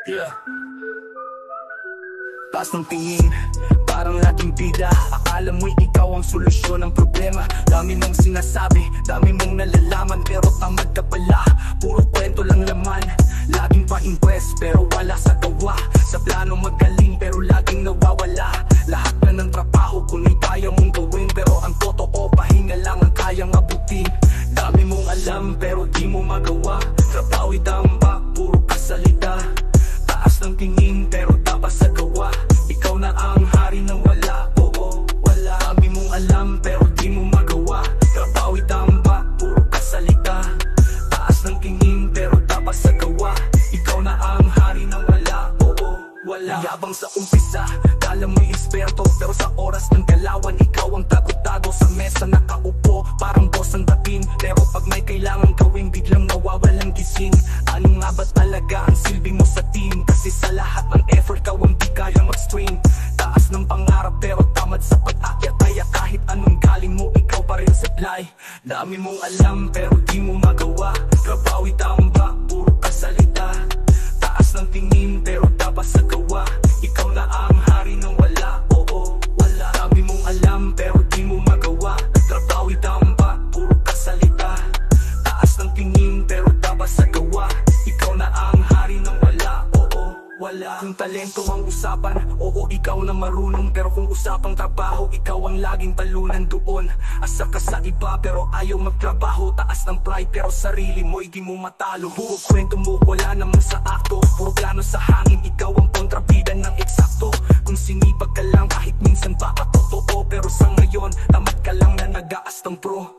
Yeah. Taas ng tingin, parang laking bida. Akala mo'y ikaw ang solusyon ng problema. Dami mong sinasabi, dami mong nalalaman, pero tamad ka pala, puro kwento lang laman. Laging pa-impress, pero wala sa gawa. Sa plano magaling, pero laging nawawala. Lahat na ng trabaho, kundi kaya mong gawin, pero ang totoo, pahinga lang ang kayang abutin. Dami mong alam, pero di mo magawa. Trabaho'y tambak, puro kasalita. Taas ng tingin, pero dapat sa gawa. Ikaw na ang hari ng wala, oo, wala. Dami mong alam, pero di mo magawa. Trabaho'y tambak, puro kasalita. Taas ng tingin, pero dapat sa gawa. Ikaw na ang hari ng wala, oo, wala. Yabang sa umpisa, kala mo'y eksperto, pero sa oras ng galawan, ikaw ang tago-tago sa mesa nakaupo. Parang boss ang dating, pero pag may kailangan gawin, biglang nawawalang gising. Ano nga ba talaga ang silbi mo sa team? Kasi sa lahat ng effort, ikaw ang di kaya mag-stream. Taas ng pangarap, pero tamad sa pag-akyat. Kaya kahit anong galing mo, ikaw pa rin supply. Dami mong alam, pero di mo magawa. Trabaho'y tambak, puro kasalita. Taas ng tingin, pero dapat sa gawa. Ikaw na ang hari ng wala, oo, wala. Dami mong alam, pero di mo magawa. Trabaho'y tambak, puro kasalita. Taas ng tingin, pero dapat sa gawa. Ikaw na ang hari ng wala, oo, wala. Kung talento ang usapan, oo, ikaw na marunong. Pero kung usapang trabaho, ikaw ang laging talunan doon. Asa ka sa iba, pero ayaw magtrabaho. Taas ng pride, pero sarili mo'y di mo matalo. Puro kwento mo, wala naman sa akto. Puro plano sa hangin, ikaw ang kontrabida ng eksakto. Kung sinipag ka lang, kahit minsan baka totoo. Pero sa ngayon, tamad ka lang na nag-aastang pro.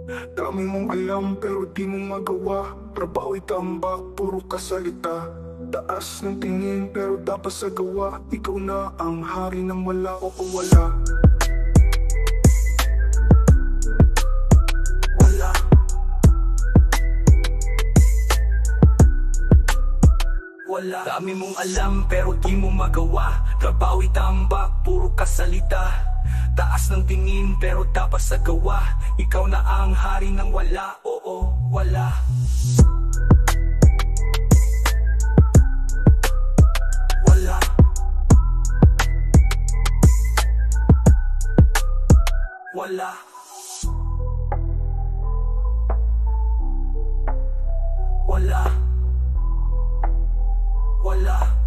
Dami mong alam pero di mo magawa. Trabaho'y tambak, puro kasalita. Taas ng tingin pero dapat sa gawa. Ikaw na ang hari ng wala, oo, wala. Wala. Wala. Dami mong alam pero di mo magawa. Trabaho'y tambak, puro kasalita. Taas ng tingin pero dapat sa gawa. Ikaw na ang hari ng wala, oo, wala. Wala. Wala. Wala. Wala.